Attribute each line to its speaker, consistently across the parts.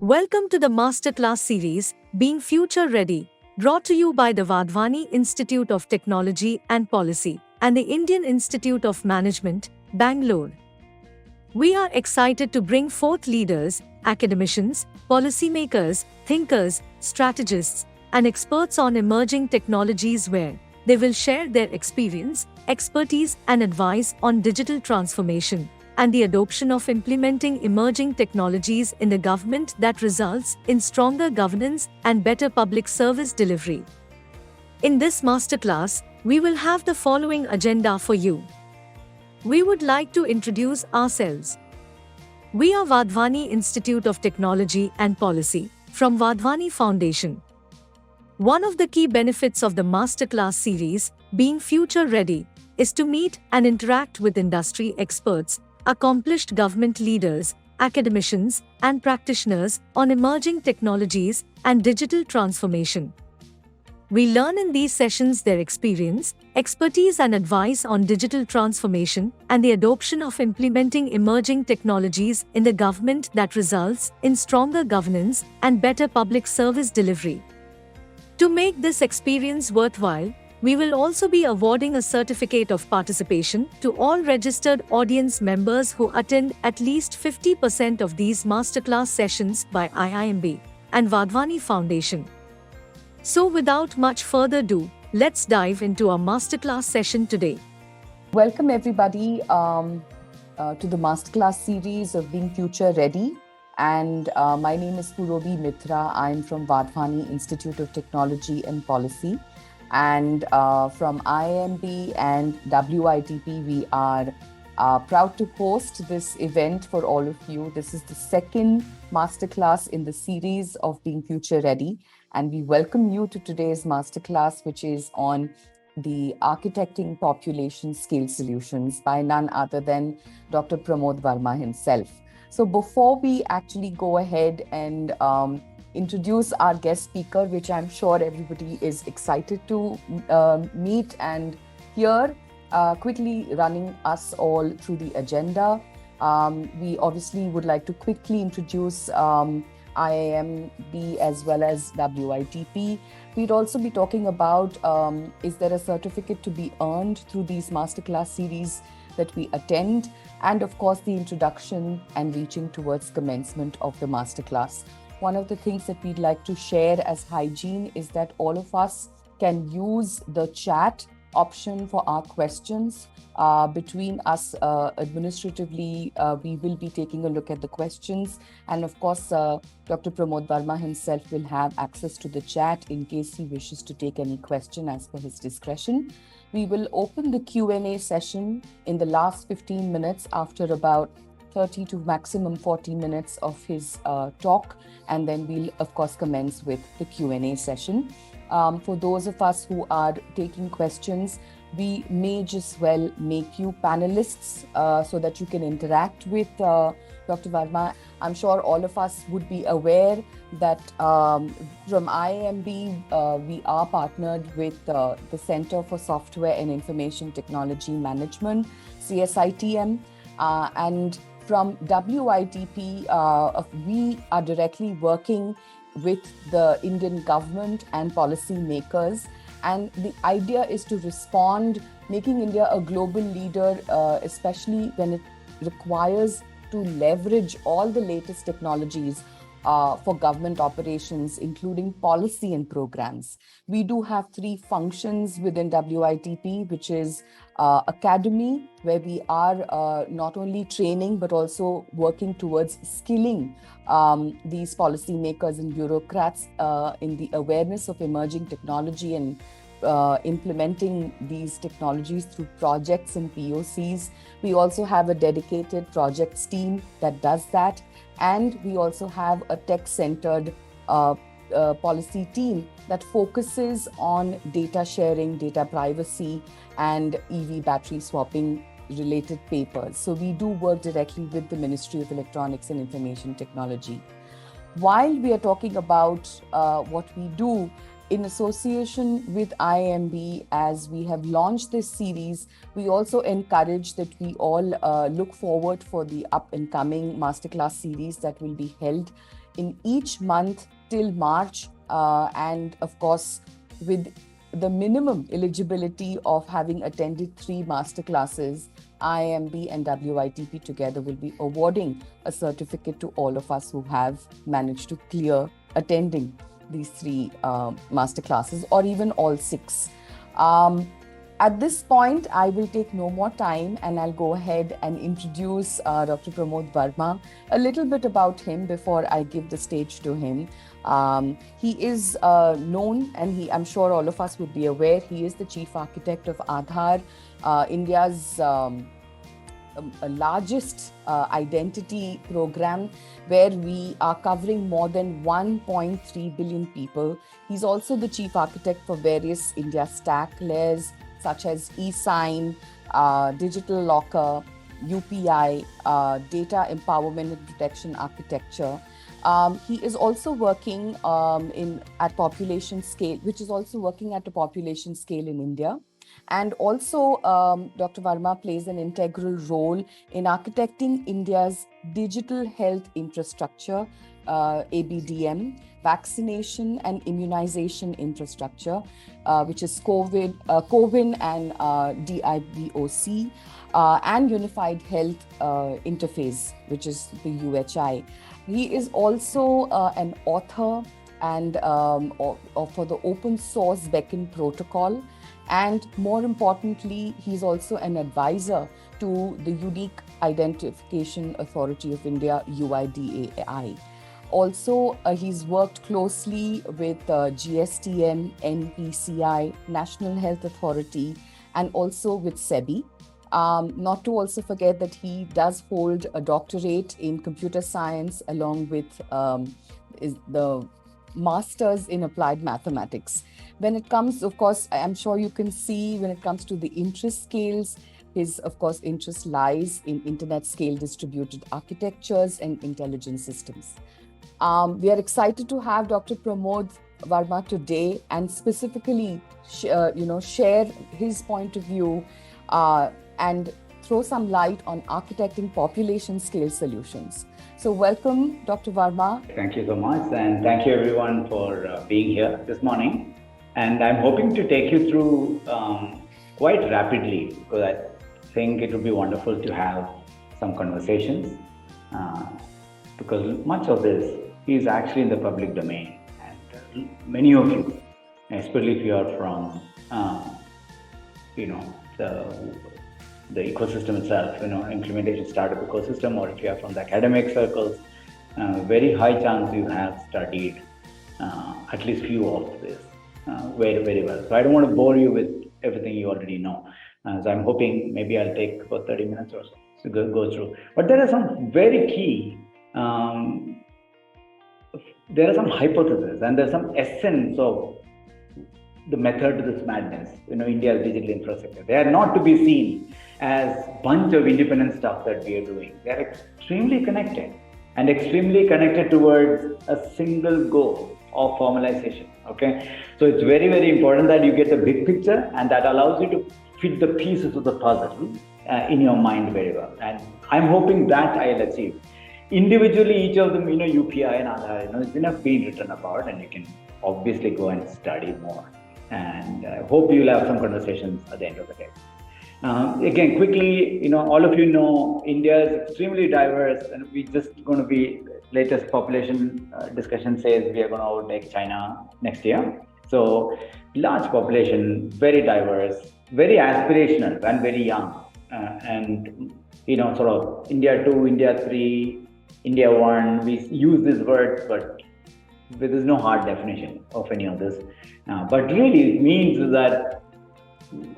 Speaker 1: Welcome to the Masterclass series, Being Future Ready, brought to you by the Vadhwani Institute of Technology and Policy and the Indian Institute of Management, Bangalore. We are excited to bring forth leaders, academicians, policymakers, thinkers, strategists, and experts on emerging technologies where they will share their experience, expertise, and advice on digital transformation and the adoption of implementing emerging technologies in the government that results in stronger governance and better public service delivery. In this masterclass, we will have the following agenda for you. We would like to introduce ourselves. We are Vadhwani Institute of Technology and Policy from Vadhwani Foundation. One of the key benefits of the Masterclass series, Being Future Ready, is to meet and interact with industry experts, accomplished government leaders, academicians, and practitioners on emerging technologies and digital transformation. We learn in these sessions their experience, expertise, and advice on digital transformation and the adoption of implementing emerging technologies in the government that results in stronger governance and better public service delivery. To make this experience worthwhile, we will also be awarding a certificate of participation to all registered audience members who attend at least 50% of these masterclass sessions by IIMB and Vadhwani Foundation. So without much further ado, let's dive into our masterclass session today.
Speaker 2: Welcome everybody to the masterclass series of Being Future Ready. And my name is Purobi Mitra. I'm from Vadhwani Institute of Technology and Policy. And from IIMB and WITP, we are proud to host this event for all of you. This is the second masterclass in the series of Being Future Ready. And we welcome you to today's masterclass, which is on the Architecting Population Scale Solutions by none other than Dr. Pramod Varma himself. So before we actually go ahead and introduce our guest speaker, which I'm sure everybody is excited to meet and hear, quickly running us all through the agenda. We obviously would like to quickly introduce IIMB as well as WITP. We'd also be talking about is there a certificate to be earned through these masterclass series that we attend, and of course the introduction and reaching towards commencement of the masterclass. One of the things that we'd like to share as hygiene is that all of us can use the chat option for our questions. Between us administratively, we will be taking a look at the questions. And of course, Dr. Pramod Varma himself will have access to the chat in case he wishes to take any question as per his discretion. We will open the Q&A session in the last 15 minutes after about 30 to maximum 40 minutes of his talk, and then we'll of course commence with the Q&A session. For those of us who are taking questions, we may just well make you panelists so that you can interact with Dr. Varma. I'm sure all of us would be aware that from IIMB, we are partnered with the Center for Software and Information Technology Management, CSITM, and from WITP, we are directly working with the Indian government and policy makers. And the idea is to respond, making India a global leader, especially when it requires to leverage all the latest technologies for government operations, including policy and programs. We do have three functions within WITP, which is Academy, where we are not only training, but also working towards skilling these policymakers and bureaucrats in the awareness of emerging technology and implementing these technologies through projects and POCs. We also have a dedicated projects team that does that. And we also have a tech-centered policy team that focuses on data sharing, data privacy, and EV battery swapping related papers. So we do work directly with the Ministry of Electronics and Information Technology. While we are talking about what we do, in association with IIMB, as we have launched this series, we also encourage that we all look forward for the up and coming masterclass series that will be held in each month till March, and of course, with the minimum eligibility of having attended 3 masterclasses, IIMB and WITP together will be awarding a certificate to all of us who have managed to clear attending these 3 masterclasses, or even all 6. At this point, I will take no more time and I'll go ahead and introduce Dr. Pramod Varma, a little bit about him before I give the stage to him. He is known, and I'm sure all of us would be aware, he is the chief architect of Aadhaar, India's largest identity program, where we are covering more than 1.3 billion people. He's also the chief architect for various India Stack layers, such as e-sign, digital locker, UPI, data empowerment and protection architecture. He is also working at population scale, which is also working at a population scale in India. And also, Dr. Varma plays an integral role in architecting India's digital health infrastructure, ABDM, vaccination and immunization infrastructure, which is COVIN and DIBOC, and unified health interface, which is the UHI. He is also an author and for the open source Beckn protocol. And more importantly, he's also an advisor to the Unique Identification Authority of India, UIDAI. Also, he's worked closely with GSTN, NPCI, National Health Authority, and also with SEBI. Not to also forget that he does hold a doctorate in computer science, along with the master's in applied mathematics. When it comes, of course, I'm sure you can see when it comes to the interest scales, his, of course, interest lies in internet scale distributed architectures and intelligent systems. We are excited to have Dr. Pramod Varma today, and specifically, share his point of view and throw some light on architecting population scale solutions. So welcome, Dr. Varma.
Speaker 3: Thank you so much, and thank you everyone for being here this morning. And I'm hoping to take you through quite rapidly, because I think it would be wonderful to have some conversations, because much of this is actually in the public domain. And many of you, especially if you are from, the ecosystem itself, implementation startup ecosystem, or if you are from the academic circles, very high chance you have studied at least few of this very, very well. So I don't want to bore you with everything you already know. So I'm hoping maybe I'll take about 30 minutes or so to go through. But there are some very key, there are some hypotheses, and there's some essence of the method to this madness, India's digital infrastructure. They are not to be seen as bunch of independent stuff that we are doing. They are extremely connected, and extremely connected towards a single goal of formalization. Okay, so it's very, very important that you get the big picture, and that allows you to fit the pieces of the puzzle in your mind very well. And I'm hoping that I'll achieve. Individually, each of them, UPI and Aadhaar, it's enough being written about, and you can obviously go and study more. And I hope you'll have some conversations at the end of the day. Again, quickly, all of you know, India is extremely diverse, and we just going to be, latest population discussion says we are going to overtake China next year. So large population, very diverse, very aspirational, and very young. And, sort of India 2, India 3, India 1, we use these words, but there's no hard definition of any of this. But really it means that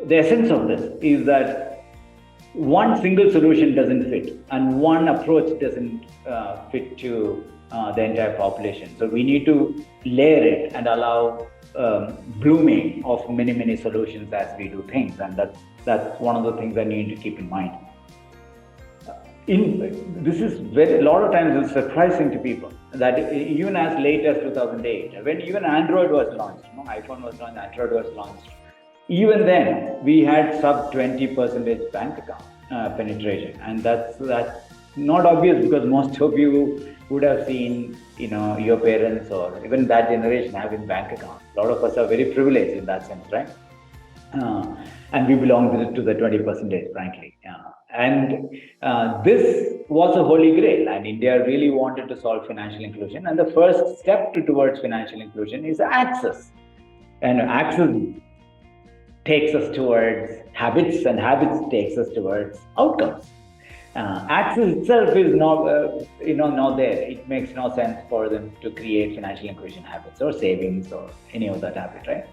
Speaker 3: the essence of this is that one single solution doesn't fit, and one approach doesn't fit to the entire population. So we need to layer it and allow blooming of many, many solutions as we do things. And that's one of the things that you need to keep in mind. This is a lot of times it's surprising to people that even as late as 2008, when even Android was launched, iPhone was launched, Android was launched, even then we had sub 20% bank account penetration, and that's not obvious because most of you would have seen, your parents or even that generation having bank accounts. A lot of us are very privileged in that sense, right? And we belong to the 20%, frankly. And this was a holy grail, and India really wanted to solve financial inclusion. And the first step towards financial inclusion is access. And access takes us towards habits, and habits takes us towards outcomes. Access itself is not there. It makes no sense for them to create financial inclusion habits or savings or any of that habit, right?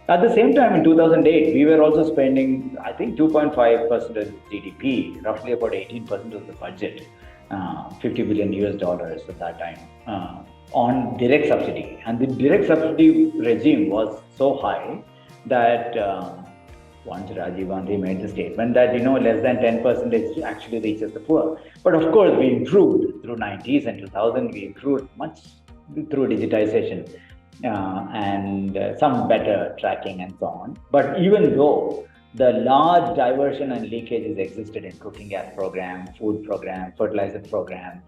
Speaker 3: At the same time, in 2008, we were also spending, I think, 2.5% of GDP, roughly about 18% of the budget, $50 billion at that time, on direct subsidy. And the direct subsidy regime was so high that once Rajiv Gandhi made the statement that less than 10% actually reaches the poor. But of course, we improved through 90s and 2000. We improved much through digitization and some better tracking and so on. But even though the large diversion and leakages existed in cooking gas program, food program, fertilizer program,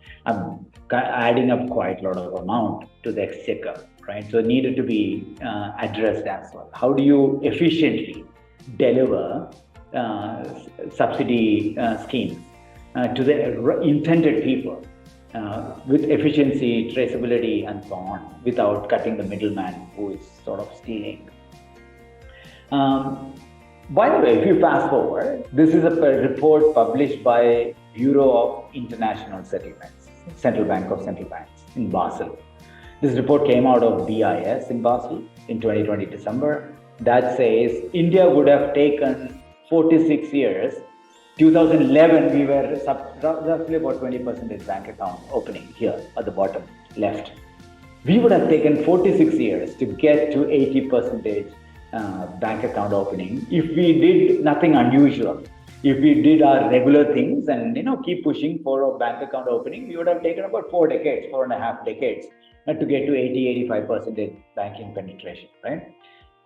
Speaker 3: adding up quite a lot of amount to the exchequer, right? So it needed to be addressed as well. How do you efficiently deliver subsidy schemes to the intended people with efficiency, traceability, and so on, without cutting the middleman who is sort of stealing? By the way, if you fast forward, this is a report published by Bureau of International Settlements, Central Bank of Central Banks in Basel. This report came out of BIS in Basel in 2020 December. That says India would have taken 46 years. 2011, we were roughly about 20% bank account opening here at the bottom left. We would have taken 46 years to get to 80% bank account opening if we did nothing unusual. If we did our regular things and keep pushing for a bank account opening, we would have taken about 4.5 decades to get to 80-85% banking penetration, right?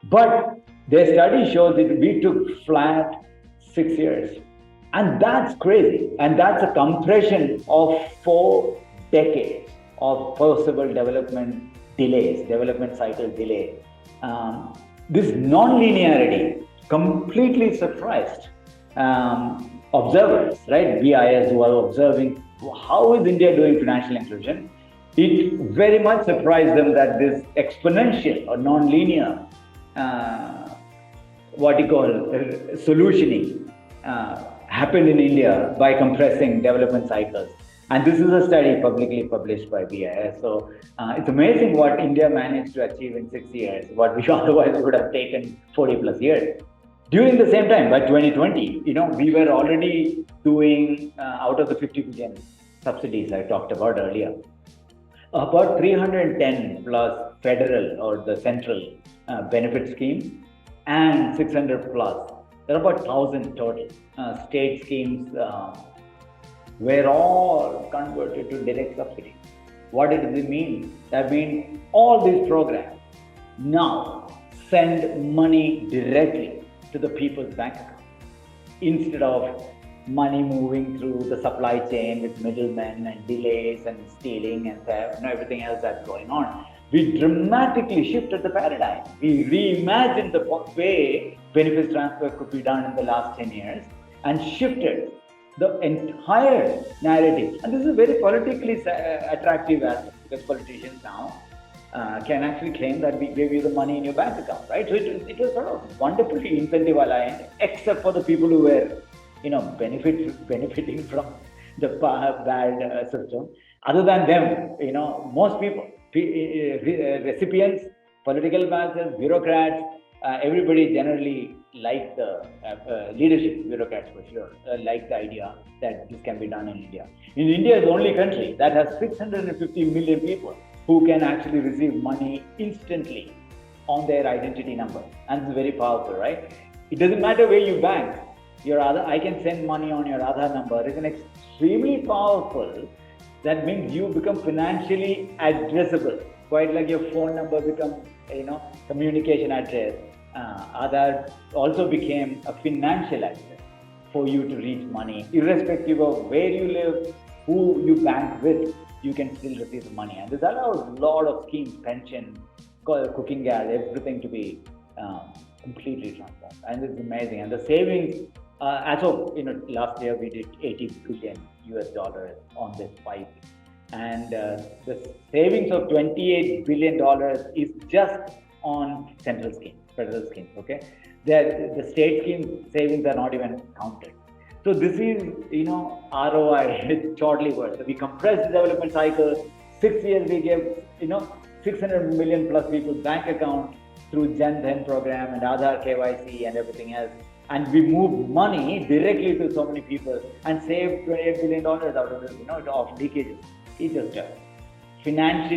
Speaker 3: But their study shows that we took flat 6 years. And that's crazy. And that's a compression of 4 decades of possible development delays, development cycle delay. This non-linearity completely surprised observers, right? BIS who are observing how is India doing financial inclusion. It very much surprised them that this exponential or non-linear solutioning happened in India by compressing development cycles. And this is a study publicly published by BIS. So it's amazing what India managed to achieve in 6 years, what we otherwise would have taken 40 plus years. During the same time, by 2020, we were already doing, out of the 50 billion subsidies I talked about earlier, about 310 plus federal or the central benefit scheme, and 600 plus. There are about 1,000 total state schemes were all converted to direct subsidy. What does it mean? That means all these programs now send money directly to the people's bank account instead of money moving through the supply chain with middlemen and delays and stealing and everything else that's going on. We dramatically shifted the paradigm. We reimagined the way benefits transfer could be done in the last 10 years and shifted the entire narrative. And this is a very politically attractive aspect because politicians now can actually claim that we gave you the money in your bank account, right? So it was sort of wonderfully incentive aligned, except for the people who were, benefiting from the bad system. Other than them, most people, recipients, political masters, bureaucrats, everybody generally like the leadership, bureaucrats for sure, like the idea that this can be done in India. In India is the only country that has 650 million people who can actually receive money instantly on their identity number. And it's very powerful, right? It doesn't matter where you bank. I can send money on your Aadhaar number. It's an extremely powerful. That means you become financially addressable, quite like your phone number becomes, communication address. Aadhaar also became a financial address for you to reach money, irrespective of where you live, who you bank with, you can still receive the money. And this allows a lot of schemes, pension, cooking gas, everything to be completely transformed. And it's amazing. And the savings, as of last year we did 80 billion US dollars on this pipe. And the savings of $28 billion is just on central schemes, federal schemes, okay? The state scheme savings are not even counted. So this is, ROI, it's totally worth. So we compressed the development cycle. 6 years we gave, 600 million plus people bank account through Jan Dhan program and Aadhaar KYC and everything else. And we moved money directly to so many people and saved $28 billion out of this, of leakages. It's just finance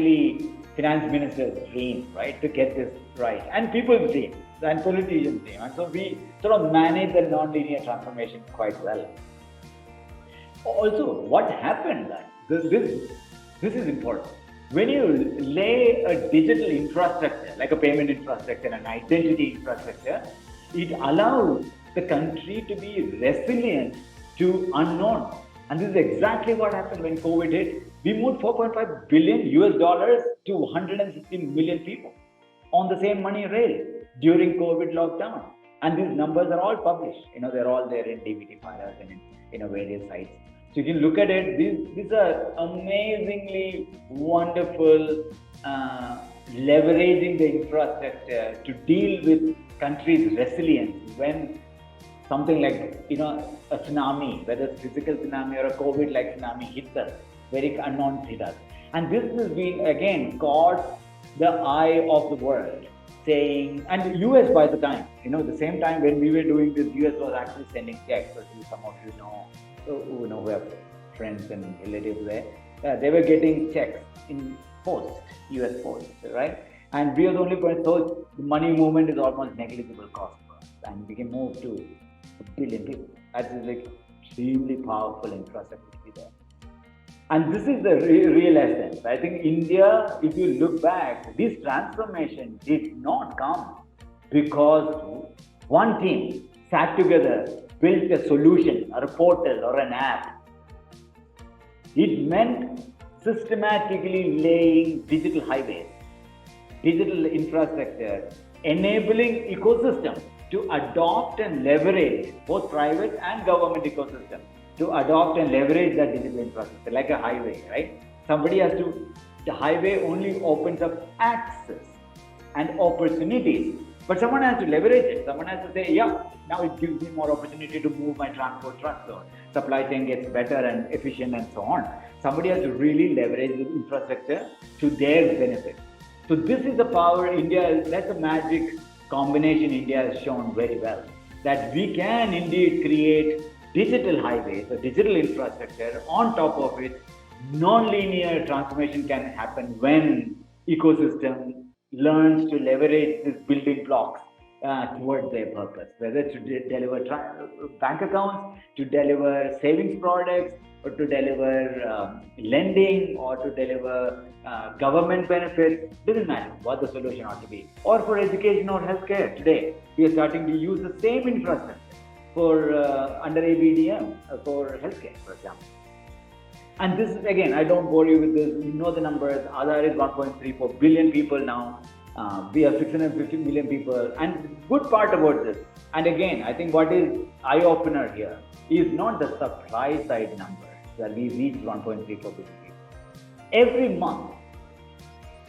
Speaker 3: minister's dream, right, to get this right. And people's dream, and politicians' dream. And so we sort of manage the non-linear transformation quite well. Also, what happened, this is important. When you lay a digital infrastructure, like a payment infrastructure, an identity infrastructure, it allows the country to be resilient to unknown. And this is exactly what happened when COVID hit. We moved 4.5 billion US dollars to 160 million people on the same money rail during COVID lockdown. And these numbers are all published. they're all there in DVD files and in various sites. So you can look at it. These are amazingly wonderful leveraging the infrastructure to deal with countries' resilience when something like a tsunami, whether it's physical tsunami or a COVID-like tsunami hits us, very unknown hit us. And this has been again caught the eye of the world, saying, and US by the time, the same time when we were doing this, US was actually sending checks. So some of you know, who have friends and relatives there, they were getting checks in post, US post, right? And we are the only point, so the money movement is almost negligible cost for us, and we can move to 1 billion people. That is like extremely powerful infrastructure to be there. And this is the real essence. I think India, if you look back, this transformation did not come because one team sat together, built a solution or a portal or an app. It meant systematically laying digital highways, digital infrastructure, enabling ecosystem to adopt and leverage both private and government ecosystem to adopt and leverage that digital infrastructure like a highway, right? The highway only opens up access and opportunities, but someone has to leverage it. Someone has to say, yeah, now it gives me more opportunity to move my transport trucks, or supply chain gets better and efficient and so on. Somebody has to really leverage the infrastructure to their benefit. So this is the power India, that's a magic combination India has shown very well, that we can indeed create digital highways, a digital infrastructure. On top of it, non-linear transformation can happen when ecosystem learns to leverage these building blocks towards their purpose, whether to deliver bank accounts, to deliver savings products, or to deliver lending, or to deliver government benefits. Doesn't matter what the solution ought to be. Or for education or healthcare. Today, we are starting to use the same infrastructure for under ABDM for healthcare, for example. And this is, again, I don't bore you with this. You know the numbers. Aadhaar is 1.34 billion people now. We have 650 million people. And good part about this, and again, I think what is eye-opener here is not the supply side number that we reach 1.34 billion people. Every month,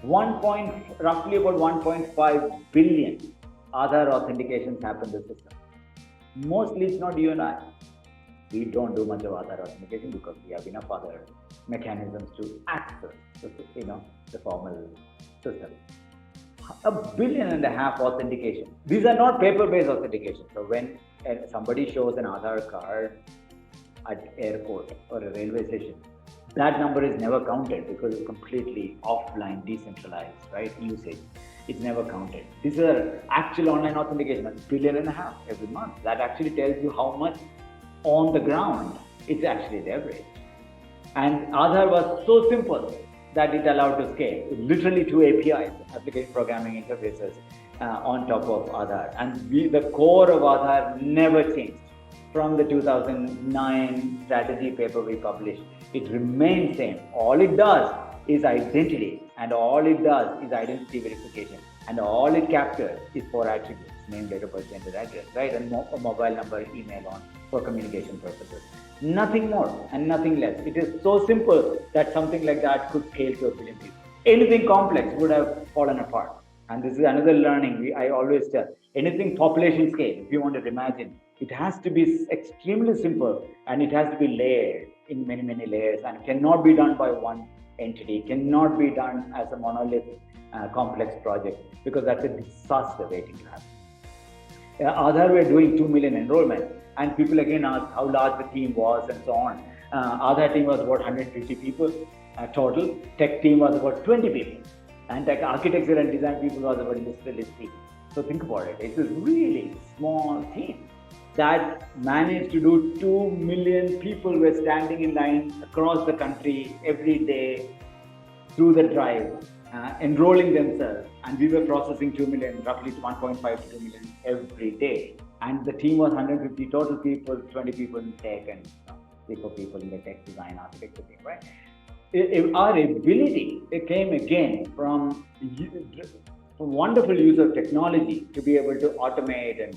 Speaker 3: roughly about 1.5 billion Aadhaar authentications happen in the system. Mostly it's not you and I. We don't do much of Aadhaar authentication because we have enough other mechanisms to access the formal system. 1.5 billion authentication. These are not paper-based authentication. So when somebody shows an Aadhaar card at airport or a railway station, that number is never counted because it's completely offline, decentralized, right? Usage. It's never counted. These are actual online authentication. That's 1.5 billion every month. That actually tells you how much on the ground it's actually leveraged. And Aadhaar was so simple that it allowed to scale. Literally 2 APIs, application programming interfaces, on top of Aadhaar. And the core of Aadhaar never changed. From the 2009 strategy paper we published, It remains same. All it does is identity, and all it does is identity verification, and all it captures is four attributes: name, date of birth, gender, address, right, and a mobile number, email on for communication purposes. Nothing more and nothing less. It is so simple that something like that could scale to a billion people. Anything complex would have fallen apart. And this is another learning I always tell. Anything population scale, if you want to imagine, it has to be extremely simple and it has to be layered in many, many layers and cannot be done by one entity, cannot be done as a monolith complex project, because that's a disaster waiting to happen. Aadhaar, we're doing 2 million enrollment, and people again ask how large the team was and so on. Aadhaar team was about 150 people total. Tech team was about 20 people. And tech architecture and design people was about list people. So think about it. It's a really small team that managed to do 2 million people were standing in line across the country every day through the drive, enrolling themselves, and we were processing 2 million, roughly 1.5 to 2 million every day. And the team was 150 total people, 20 people in tech and 3-4 people in the tech design architecture team, right? Our ability, it came again from wonderful use of technology to be able to automate and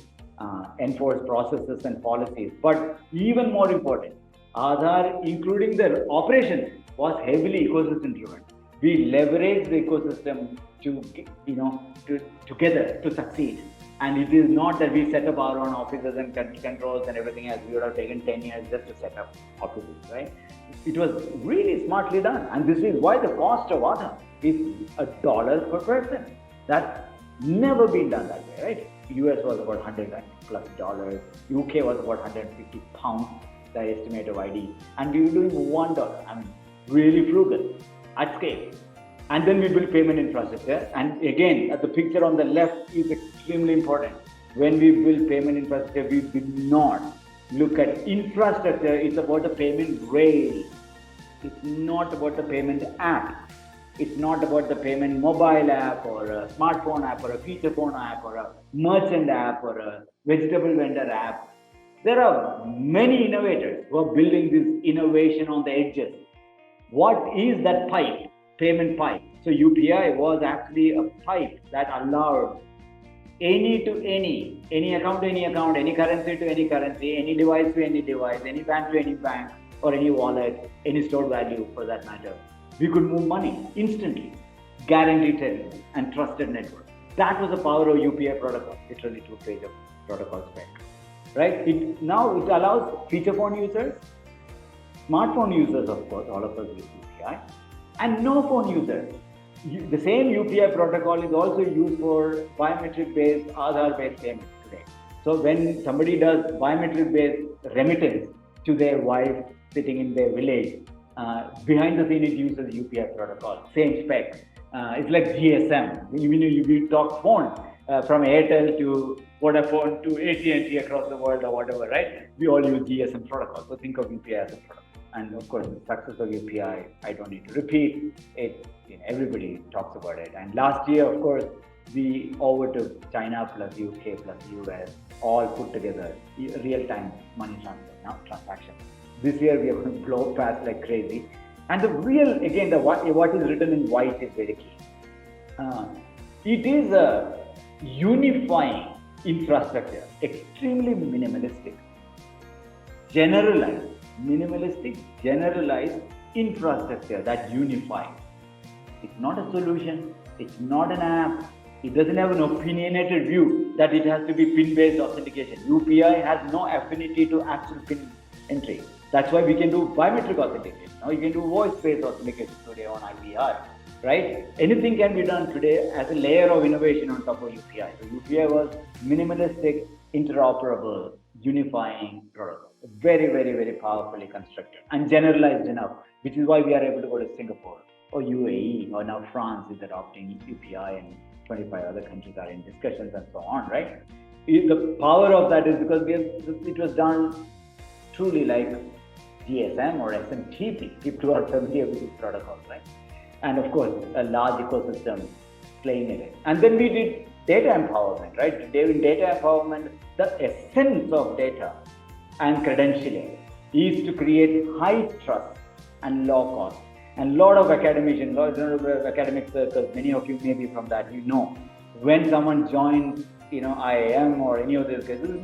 Speaker 3: enforce processes and policies. But even more important, Aadhaar, including the operations, was heavily ecosystem driven. We leveraged the ecosystem to together to succeed. And it is not that we set up our own offices and controls and everything else. We would have taken 10 years just to set up offices, right? It was really smartly done. And this is why the cost of Aadhaar is $1 per person. That's never been done that way, right? US was about $100 plus dollars. UK was about 150 pounds, the estimate of ID. And we were doing $1. I mean, really frugal at scale. And then we build payment infrastructure. And again, the picture on the left is extremely important. When we build payment infrastructure, we did not look at infrastructure. It's about the payment rail. It's not about the payment app. It's not about the payment mobile app or a smartphone app or a feature phone app or a merchant app or a vegetable vendor app. There are many innovators who are building this innovation on the edges. What is that pipe? Payment pipe. So UPI was actually a pipe that allowed any to any account to any account, any currency to any currency, any device to any device, any bank to any bank, or any wallet, any stored value for that matter. We could move money instantly, guaranteed settlement, and trusted network. That was the power of UPI protocol, literally 2 pages of protocol spec. Right? Now it allows feature phone users, smartphone users, of course, all of us use UPI, and no phone users. The same UPI protocol is also used for biometric-based, Aadhaar-based payments today. So when somebody does biometric-based remittance to their wife sitting in their village, behind the scene it uses UPI protocol, same spec. It's like GSM. When you talk phone from Airtel to Vodafone to AT&T across the world or whatever, right? We all use GSM protocol. So think of UPI as a protocol. And of course, the success of UPI, I don't need to repeat it. Everybody talks about it. And last year, of course, we overtook China plus UK plus US, all put together, real-time money transaction. This year, we are going to blow past like crazy. And the real, again, what is written in white is very key. It is a unifying infrastructure, extremely minimalistic, generalized, infrastructure that unifies. It's not a solution, it's not an app, it doesn't have an opinionated view that it has to be PIN-based authentication. UPI has no affinity to actual PIN entry. That's why we can do biometric authentication. Now you can do voice-based authentication today on IVR, right? Anything can be done today as a layer of innovation on top of UPI. So UPI was minimalistic, interoperable, unifying protocol. Very, very, very powerfully constructed and generalized enough, which is why we are able to go to Singapore or UAE, or now France is adopting UPI and 25 other countries are in discussions and so on, right? The power of that is because it was done truly like GSM or SMTP. People are familiar with these protocols, right? And of course, a large ecosystem playing in it. And then we did data empowerment, right? In data empowerment, the essence of data and credentialing is to create high trust and law costs. And a lot of academicians, lot of academic circles, many of you may be from that, when someone joins, IIM or any of these cases,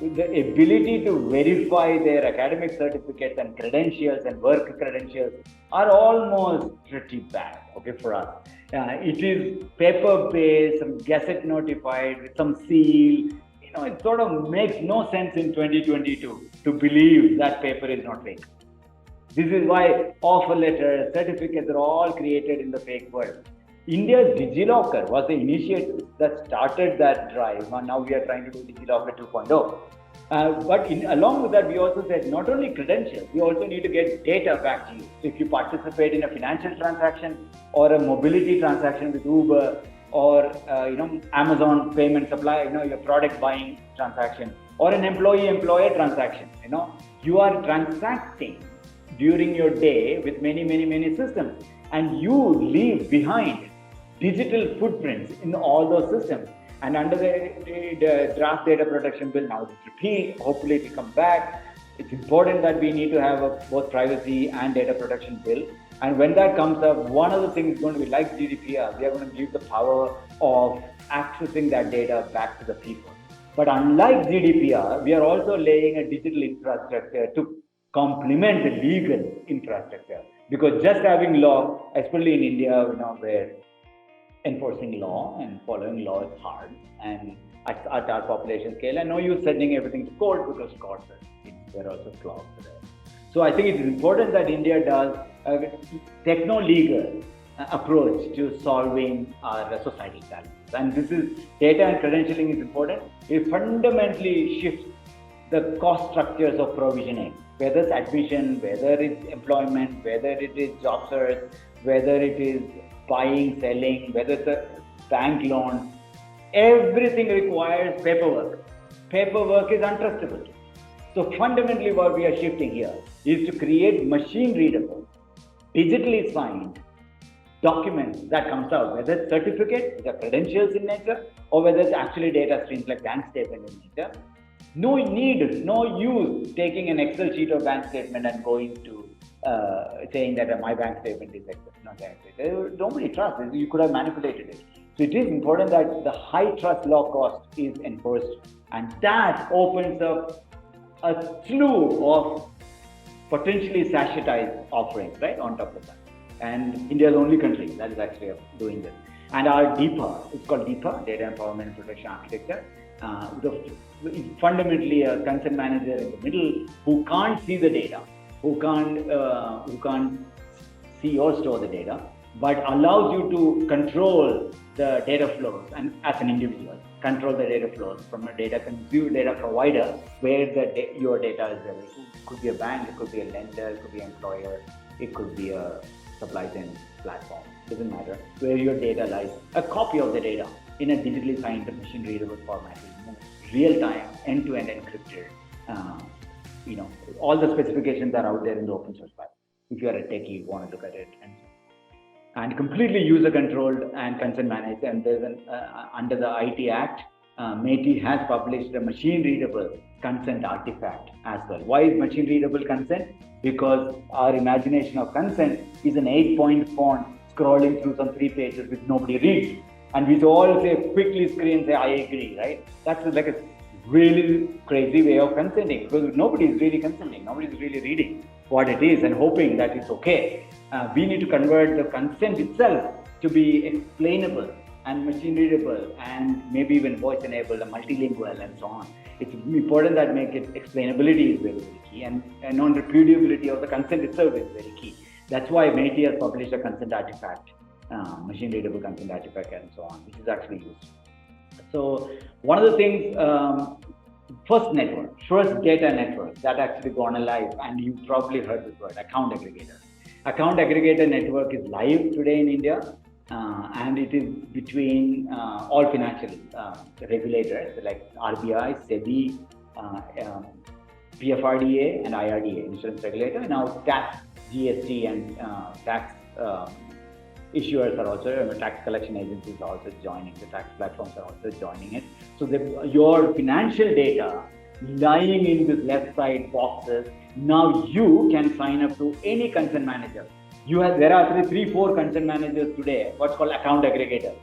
Speaker 3: the ability to verify their academic certificates and credentials and work credentials are almost pretty bad, okay, for us. It is paper-based, some gazette notified with some seal. It sort of makes no sense in 2022 to believe that paper is not fake. This is why offer letters, certificates are all created in the fake world. India's DigiLocker was the initiative that started that drive, and now we are trying to do DigiLocker 2.0. But along with that, we also said not only credentials, we also need to get data back to you. So if you participate in a financial transaction or a mobility transaction with Uber or Amazon payment supply, your product buying transaction or an employee-employer transaction, you are transacting during your day with many systems, and you leave behind digital footprints in all those systems. And under the draft data protection bill, now it's repealed, hopefully it will come back. It's important that we need to have both privacy and data protection bill. And when that comes up, one of the things is going to be like GDPR, we are going to give the power of accessing that data back to the people. But unlike GDPR, we are also laying a digital infrastructure to complement the legal infrastructure. Because just having law, especially in India, where enforcing law and following law is hard, and at our population scale, and no use sending everything to court because courts are also clogged there. So I think it is important that India does a techno-legal approach to solving our societal challenges. And this is data and credentialing is important. It fundamentally shifts the cost structures of provisioning, whether it's admission, whether it's employment, whether it is job search, whether it is buying, selling, whether it's a bank loan, everything requires paperwork. Paperwork is untrustable. So fundamentally what we are shifting here is to create machine readable, digitally signed documents that comes out, whether it's certificate, the credentials in nature, or whether it's actually data streams like bank statement in nature. No need, no use taking an Excel sheet or bank statement and going to saying that my bank statement is not accurate. Nobody trusts it. You could have manipulated it. So it is important that the high trust law cost is enforced, and that opens up a slew of potentially sachetized offerings, right, on top of that. And India is the only country that is actually doing this. And our DIPA, it's called DIPA, Data Empowerment and Protection Architecture. It's fundamentally a consent manager in the middle who can't see the data, who can't see or store the data, but allows you to control the data flows, and as an individual, control the data flows from a data provider where your data is there. It could be a bank, it could be a lender, it could be an employer, it could be a supply chain platform. Doesn't matter where your data lies. A copy of the data in a digitally signed, machine readable format is real time, end-to-end encrypted. All the specifications are out there in the open source file. If you are a techie, you want to look at it, and completely user controlled and consent managed. And there's under the IT Act, MeitY has published a machine readable consent artifact as well. Why is machine readable consent? Because our imagination of consent is an 8-point font scrolling through some 3 pages which nobody reads, and we all say quickly screen say I agree, right? That's like a really crazy way of consenting, because nobody is really consenting, nobody is really reading what it is and hoping that it's okay. We need to convert the consent itself to be explainable and machine readable, and maybe even voice enabled and multilingual and so on. It's important that make it explainability is very, very key, and non-repudiability of the consent itself is very key. That's why MeitY has published a consent artifact, machine readable consent artifact and so on, which is actually used. So one of the things, first data network that actually gone alive, and you probably heard this word, account aggregator. Account aggregator network is live today in India, and it is between all financial regulators like RBI, SEBI, PFRDA, and IRDA, insurance regulator. Now tax, GST, and tax issuers are also, tax collection agencies are also joining, the tax platforms are also joining it. So your financial data lying in this left side boxes. Now you can sign up to any consent manager. There are three, four consent managers today, what's called account aggregator.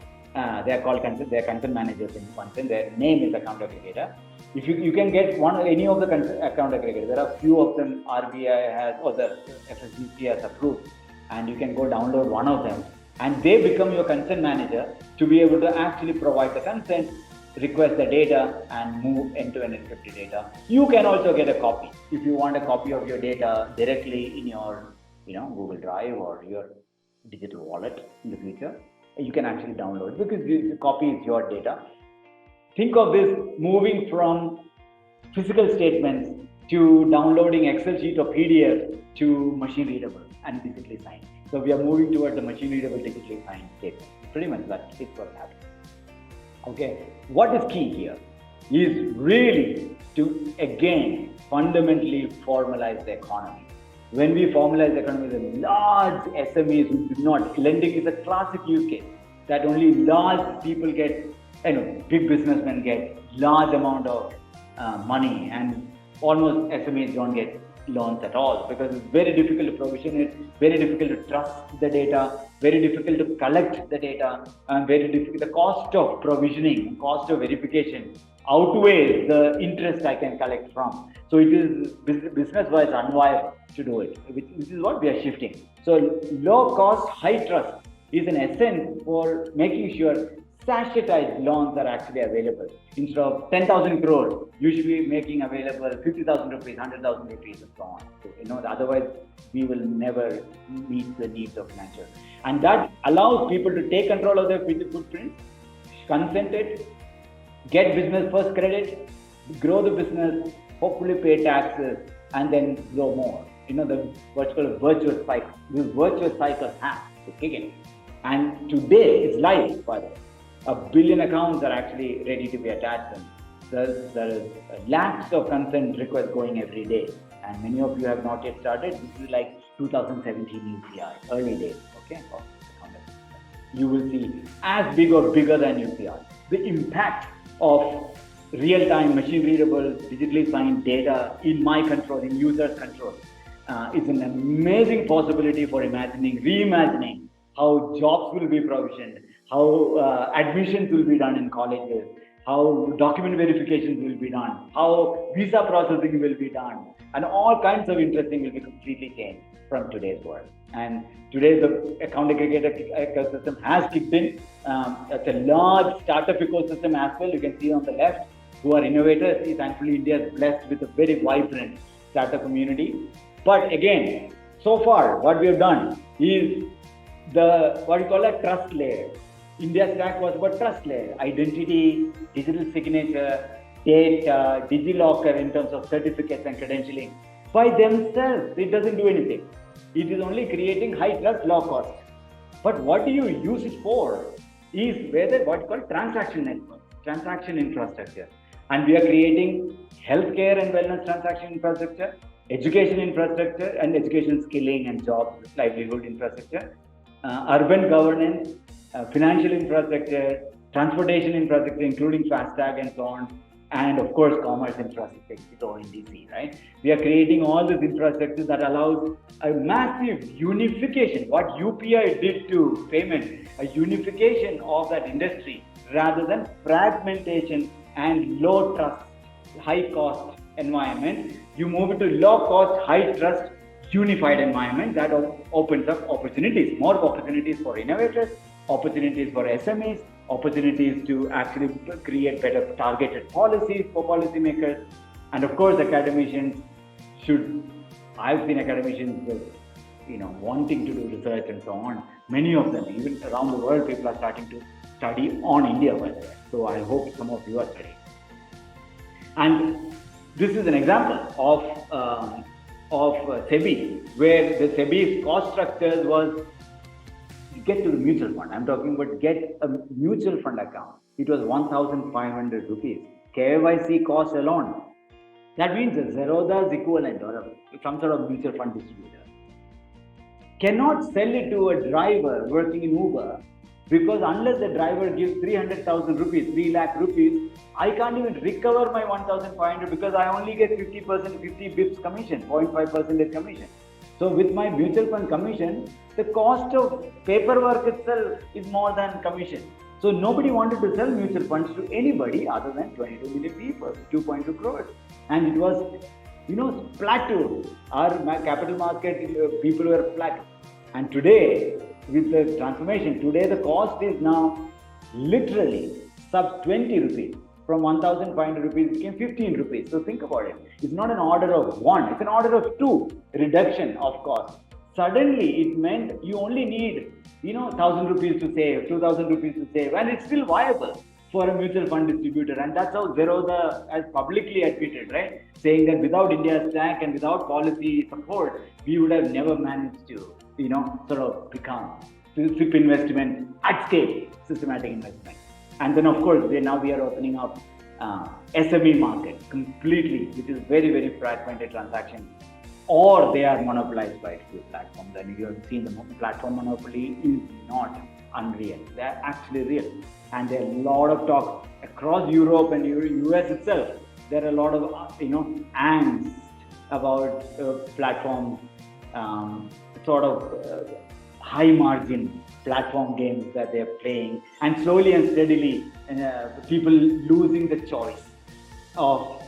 Speaker 3: They are called consent, they are consent managers in consent. Their name is account aggregator. If you can get any of the account aggregators, there are few of them RBI has or the FSDC has approved, and you can go download one of them, and they become your consent manager to be able to actually provide the consent, request the data, and move end-to-end encrypted data. You can also get a copy if you want a copy of your data directly in your Google Drive or your digital wallet in the future. You can actually download because the copy is your data. Think of this moving from physical statements to downloading Excel sheet or PDF to machine readable and digitally signed. So we are moving towards the machine readable digitally signed statement. Pretty much that is what's happening. Okay, what is key here is really to again fundamentally formalize the economy. When we formalize the economy, the large SMEs who do not, lending is a classic use case that only large people get, big businessmen get large amount of money, and almost SMEs don't get loans at all because it's very difficult to provision it, very difficult to trust the data, very difficult to collect the data, and very difficult. The cost of provisioning, cost of verification outweighs the interest I can collect from. So it is business-wise unviable to do it, which is what we are shifting. So low cost, high trust is an essence for making sure sachetized loans are actually available. Instead of 10,000 crore, you should be making available 50,000 rupees, 100,000 rupees, and so on. So, otherwise we will never meet the needs of financial. And that allows people to take control of their footprint, consent it, get business first credit, grow the business, hopefully pay taxes, and then grow more. The what's called a virtuous cycle. This virtuous cycle has to kick in. And today it's live, by the way. 1 billion accounts are actually ready to be attached. And there is lakhs of consent requests going every day. And many of you have not yet started. This is like 2017 UPI, early days. Okay, you will see as big or bigger than UPI. The impact of real-time, machine-readable, digitally signed data in my control, in users' control, is an amazing possibility for reimagining how jobs will be provisioned, how admissions will be done in colleges, how document verifications will be done, how visa processing will be done, and all kinds of interesting will be completely changed from today's world. And today the account aggregator ecosystem has kicked in. It's a large startup ecosystem as well. You can see on the left who are innovators. Thankfully, India is blessed with a very vibrant startup community. But again, so far what we have done is what you call a trust layer. India Stack was about trust layer, identity, digital signature, data, DigiLocker in terms of certificates and credentialing. By themselves, it doesn't do anything. It is only creating high trust, low cost. But what do you use it for is whether what's called transaction network, transaction infrastructure. And we are creating healthcare and wellness transaction infrastructure, education infrastructure, and education skilling and jobs, livelihood infrastructure, urban governance, financial infrastructure, transportation infrastructure, including FASTag and so on, and of course, commerce infrastructure, so in DC, right? We are creating all this infrastructure that allows a massive unification, what UPI did to payment, a unification of that industry rather than fragmentation and low trust, high cost environment. You move it to low cost, high trust, unified environment that opens up opportunities, more opportunities for innovators, opportunities for SMEs, opportunities to actually create better targeted policies for policymakers. And of course, academicians I've seen academicians wanting to do research and so on. Many of them, even around the world, people are starting to study on India, by the way. So I hope some of you are studying. And this is an example of SEBI, where the SEBI's cost structures was get to the mutual fund. I'm talking about get a mutual fund account. It was 1,500 rupees. KYC cost alone. That means a Zerodha's equivalent or some sort of mutual fund distributor cannot sell it to a driver working in Uber because unless the driver gives 300,000 rupees, 3 lakh rupees, I can't even recover my 1,500 because I only get 50%, 50 bips commission, 0.5% commission. So with my mutual fund commission, the cost of paperwork itself is more than commission. So nobody wanted to sell mutual funds to anybody other than 22 million people, 2.2 crores. And it was, plateaued. Our capital market people were flat. And today, with the transformation, today the cost is now literally sub 20 rupees. From 1,500 rupees became 15 rupees. So think about it. It's not an order of one, it's an order of two reduction of cost. Suddenly it meant you only need 1,000 rupees to save, 2,000 rupees to save, and it's still viable for a mutual fund distributor. And that's how Zerodha has publicly admitted, right? Saying that without India Stack and without policy support, we would have never managed to, sort of become SIP investment at scale, systematic investment. And then, of course, we are opening up SME market completely, which is very, very fragmented transactions, or they are monopolized by a few platforms. And you have seen the platform monopoly is not unreal. They are actually real. And there are a lot of talk across Europe and US itself. There are a lot of, angst about platforms, high margin platform games that they're playing, and slowly and steadily people losing the choice of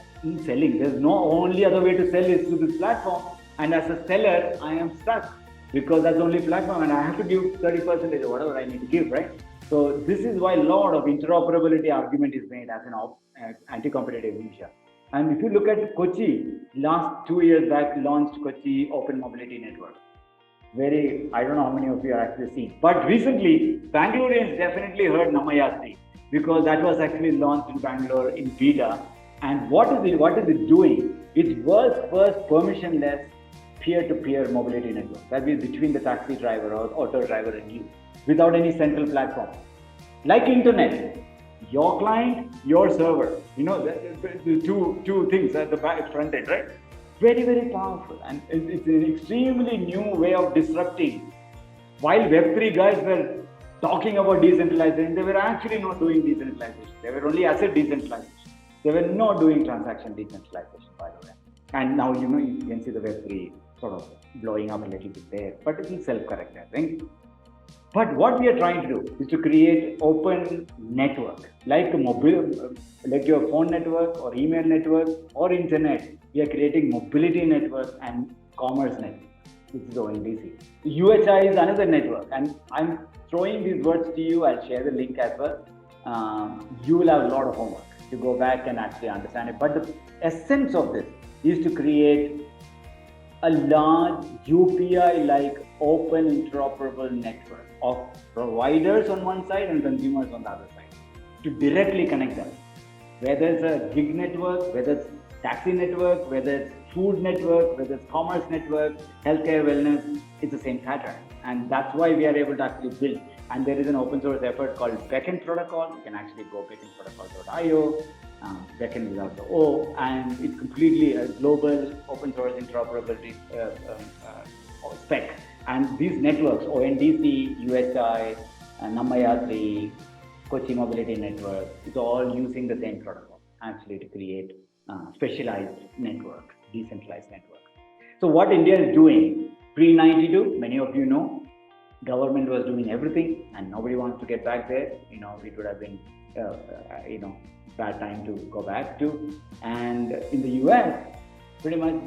Speaker 3: selling. There's no only other way to sell is through this platform, and as a seller I am stuck because that's the only platform and I have to give 30% or whatever I need to give, right? So this is why a lot of interoperability argument is made as an anti-competitive measure. And if you look at Kochi, last 2 years back launched Kochi Open Mobility Network. I don't know how many of you are actually seen. But recently, Bangaloreans definitely heard Namayatri because that was actually launched in Bangalore in beta. And what is it doing? It's world's first permissionless peer-to-peer mobility network. That means between the taxi driver or auto driver and you, without any central platform. Like internet, your client, your server. The two things at the back front end, right? Very, very powerful, and it's an extremely new way of disrupting. While Web3 guys were talking about decentralization, they were actually not doing decentralization. They were only asset decentralization. They were not doing transaction decentralization, by the way. And now, you can see the Web3 sort of blowing up a little bit there, but it will self-correct, I think. But what we are trying to do is to create open network, like your phone network or email network or internet. We are creating mobility network and commerce network, which is ONDC. UHI is another network, and I'm throwing these words to you. I'll share the link as well. You will have a lot of homework to go back and actually understand it. But the essence of this is to create a large UPI-like open interoperable network of providers on one side and consumers on the other side to directly connect them. Whether it's a gig network, whether it's taxi network, whether it's food network, whether it's commerce network, healthcare, wellness, it's the same pattern. And that's why we are able to actually build. And there is an open source effort called Beckn protocol. You can actually go becknprotocol.io, Beckn without the O, and it's completely a global open source interoperability spec. And these networks, ONDC, UHI, Namayatri, Kochi Mobility Network, it's all using the same protocol actually to create specialized network, decentralized network. So what India is doing, pre-92, many of you know, government was doing everything and nobody wants to get back there. It would have been, bad time to go back to. And in the US, pretty much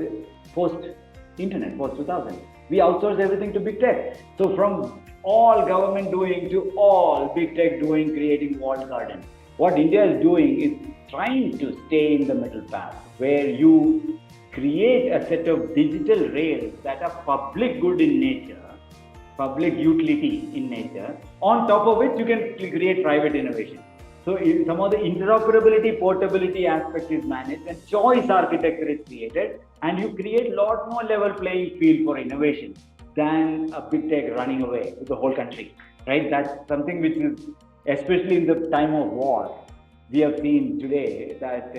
Speaker 3: post-internet, post-2000, we outsource everything to big tech. So from all government doing to all big tech doing, creating walled gardens. What India is doing is trying to stay in the middle path, where you create a set of digital rails that are public good in nature, public utility in nature, on top of which you can create private innovation. So some of the interoperability, portability aspect is managed and choice architecture is created, and you create a lot more level playing field for innovation than a big tech running away with the whole country, right? That's something which is, especially in the time of war, we have seen today that,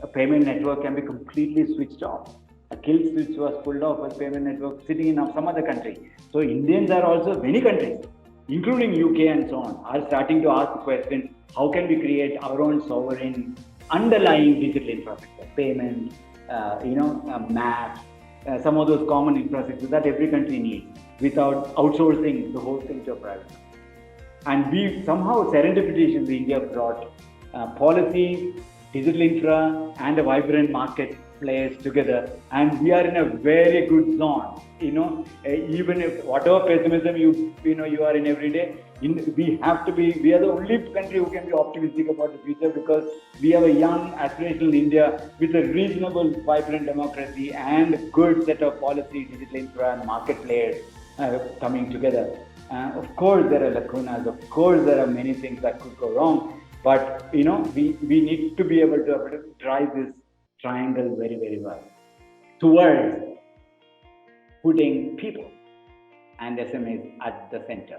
Speaker 3: a payment network can be completely switched off. A kill switch was pulled off a payment network sitting in some other country. So Indians are also many countries. including UK and so on, are starting to ask the question, how can we create our own sovereign underlying digital infrastructure, payment, maps, some of those common infrastructures that every country needs without outsourcing the whole thing to a private company. And we somehow serendipitously India brought policy, digital infra, and a vibrant market players together, and we are in a very good zone. Even if whatever pessimism you are in every day, we have to be. We are the only country who can be optimistic about the future because we have a young, aspirational India with a reasonable, vibrant democracy and a good set of policy, digital infra, and market players coming together. Of course, there are lacunas. Of course, there are many things that could go wrong. But we need to be able to drive this triangle very, very well towards putting people and SMEs at the center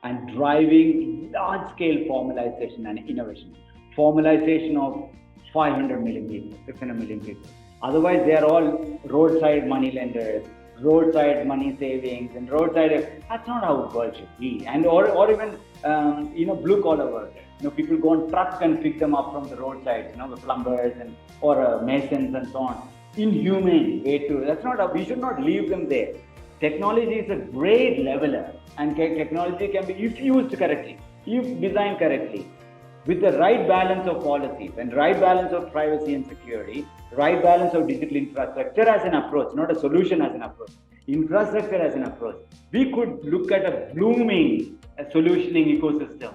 Speaker 3: and driving large-scale formalization and innovation. Formalization of 500 million people, 600 million people. Otherwise, they are all roadside money lenders, roadside money savings, and roadside. That's not how the world should be. And or even blue collar workers. People go on trucks and pick them up from the roadsides. The plumbers or masons and so on. Inhumane way to. That's not. We should not leave them there. Technology is a great leveler, and technology can be, if used correctly, if designed correctly, with the right balance of policies and right balance of privacy and security, right balance of digital infrastructure as an approach, not a solution as an approach, infrastructure as an approach. We could look at a blooming solutioning ecosystem,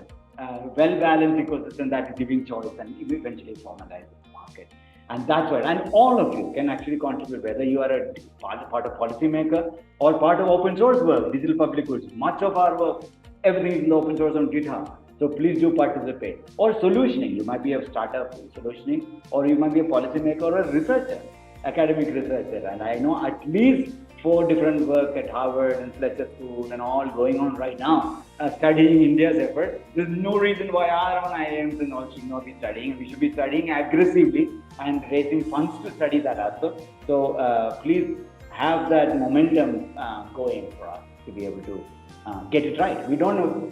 Speaker 3: well-balanced ecosystem that is giving choice and eventually formalize the market. And that's why, and all of you can actually contribute, whether you are a part of policymaker or part of open source work, digital public goods. Much of our work, everything is in the open source on GitHub. So please do participate. Or solutioning. You might be a startup solutioning, or you might be a policymaker or a researcher, academic researcher. And I know at least 4 different work at Harvard and Fletcher School and all going on right now, studying India's effort. There's no reason why our own IIMs and all should not be studying. We should be studying aggressively and raising funds to study that also. So please have that momentum going for us to be able to get it right. We don't know.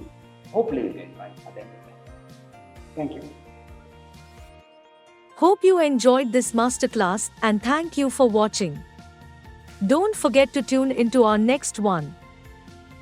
Speaker 3: Hopefully we'll get it right at the end of the day. Thank you.
Speaker 1: Hope you enjoyed this masterclass and thank you for watching. Don't forget to tune into our next one.